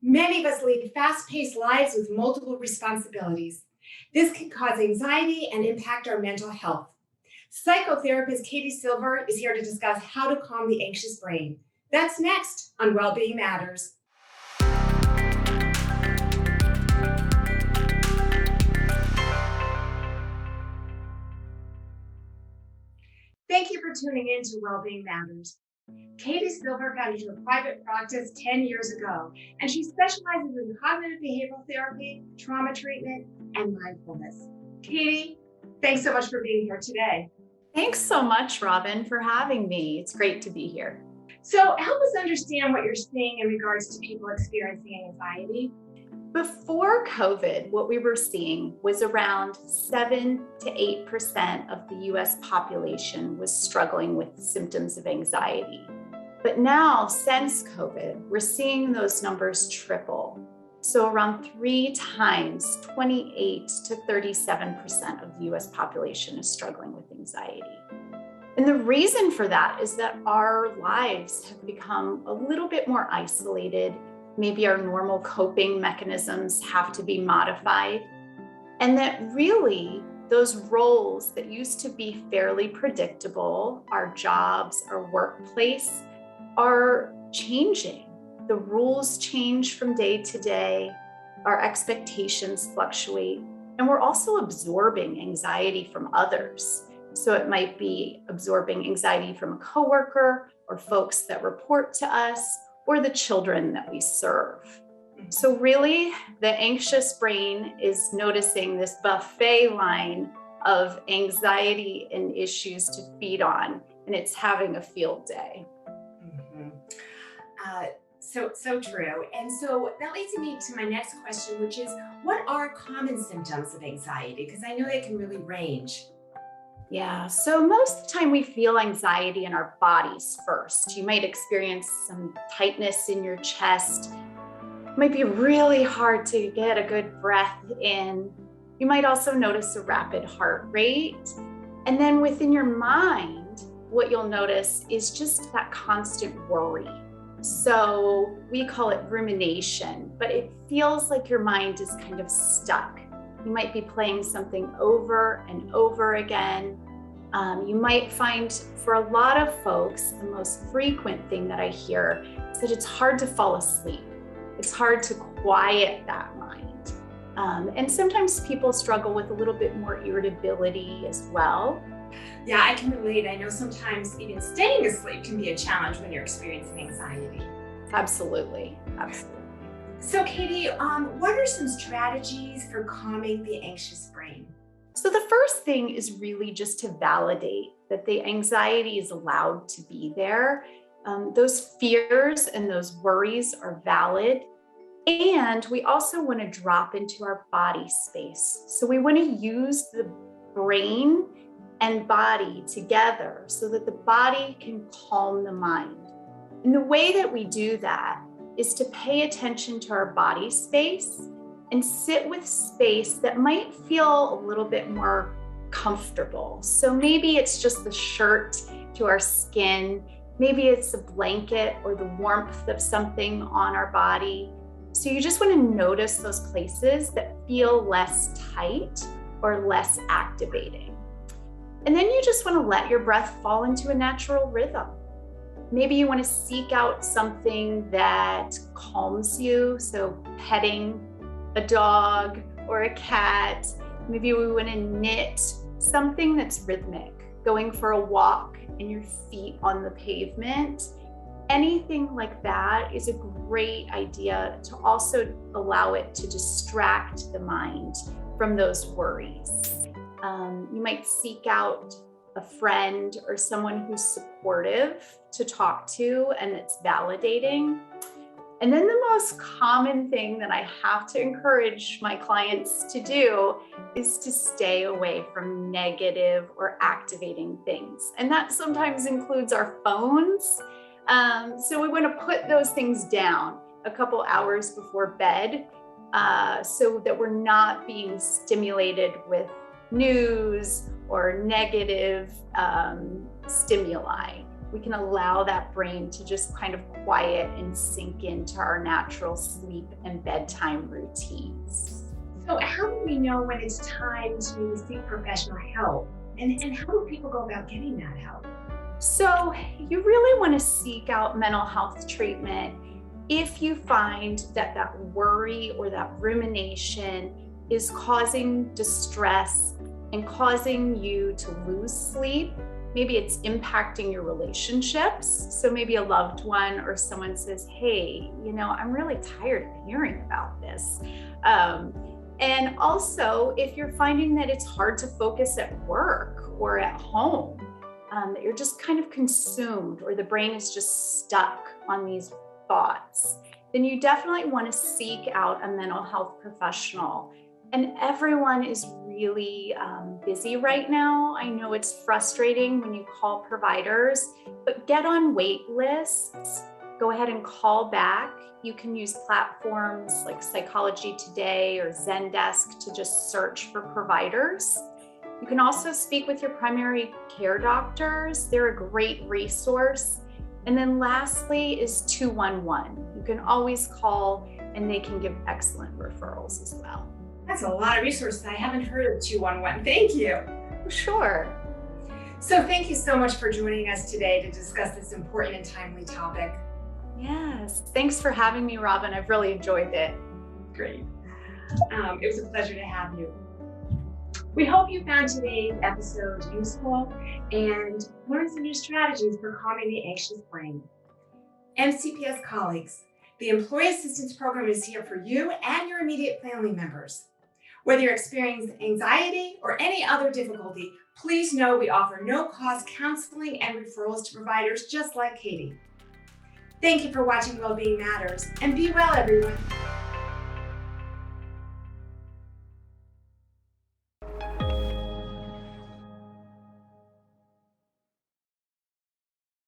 Many of us lead fast paced lives with multiple responsibilities. This can cause anxiety and impact our mental health. Psychotherapist Katie Spielberg is here to discuss how to calm the anxious brain. That's next on Wellbeing Matters. Thank you for tuning in to Wellbeing Matters. Katie Spielberg got into a private practice 10 years ago, and she specializes in cognitive behavioral therapy, trauma treatment, and mindfulness. Katie, thanks so much for being here today. Thanks so much, Robin, for having me. It's great to be here. So help us understand what you're seeing in regards to people experiencing anxiety. Before COVID, what we were seeing was around 7 to 8% of the US population was struggling with symptoms of anxiety. But now, since COVID, we're seeing those numbers triple. So around 3 times, 28 to 37% of the US population is struggling with anxiety. And the reason for that is that our lives have become a little bit more isolated. Maybe our normal coping mechanisms have to be modified. And that really those roles that used to be fairly predictable, our jobs, our workplace, are changing. The rules change from day to day. Our expectations fluctuate. And we're also absorbing anxiety from others. So it might be absorbing anxiety from a coworker or folks that report to us, or the children that we serve. So really, the anxious brain is noticing this buffet line of anxiety and issues to feed on, and it's having a field day. So true. And so that leads me to my next question, which is, what are common symptoms of anxiety? Because I know they can really range. Yeah, so most of the time we feel anxiety in our bodies first. You might experience some tightness in your chest. It might be really hard to get a good breath in. You might also notice a rapid heart rate. And then within your mind, what you'll notice is just that constant worry. So we call it rumination, but it feels like your mind is kind of stuck. You might be playing something over and over again. You might find for a lot of folks, the most frequent thing that I hear is that it's hard to fall asleep. It's hard to quiet that mind. And sometimes people struggle with a little bit more irritability as well. Yeah, I can relate. I know sometimes even staying asleep can be a challenge when you're experiencing anxiety. Absolutely, absolutely. So Katie, what are some strategies for calming the anxious brain? So the first thing is really just to validate that the anxiety is allowed to be there. Those fears and those worries are valid. And we also want to drop into our body space. So we want to use the brain and body together so that the body can calm the mind. And the way that we do that is to pay attention to our body space and sit with space that might feel a little bit more comfortable. So maybe it's just the shirt to our skin. Maybe it's a blanket or the warmth of something on our body. So you just want to notice those places that feel less tight or less activating. And then you just want to let your breath fall into a natural rhythm. Maybe you want to seek out something that calms you. So petting a dog or a cat. Maybe we want to knit something that's rhythmic, going for a walk and your feet on the pavement. Anything like that is a great idea to also allow it to distract the mind from those worries. You might seek out a friend or someone who's supportive to talk to and it's validating. And then the most common thing that I have to encourage my clients to do is to stay away from negative or activating things. And that sometimes includes our phones. So we want to put those things down a couple hours before bed so that we're not being stimulated with news or negative stimuli. we can allow that brain to just kind of quiet and sink into our natural sleep and bedtime routines. So how do we know when it's time to maybe seek professional help? And how do people go about getting that help? So you really want to seek out mental health treatment if you find that that worry or that rumination is causing distress and causing you to lose sleep. Maybe it's impacting your relationships. So maybe a loved one or someone says, hey, I'm really tired of hearing about this. And also, if you're finding that it's hard to focus at work or at home, that you're just kind of consumed or the brain is just stuck on these thoughts, then you definitely want to seek out a mental health professional. And everyone is really busy right now. I know it's frustrating when you call providers, but get on wait lists. Go ahead and call back. You can use platforms like Psychology Today or Zendesk to just search for providers. You can also speak with your primary care doctors. They're a great resource. And then lastly is 211. You can always call and they can give excellent referrals as well. That's a lot of resources. I haven't heard of 211. Thank you. Sure. So thank you so much for joining us today to discuss this important and timely topic. Yes. Thanks for having me, Robin. I've really enjoyed it. Great. It was a pleasure to have you. We hope you found today's episode useful and learned some new strategies for calming the anxious brain. MCPS colleagues, the Employee Assistance Program is here for you and your immediate family members. Whether you're experiencing anxiety or any other difficulty, please know we offer no-cost counseling and referrals to providers just like Katie. Thank you for watching Wellbeing Matters, and be well, everyone.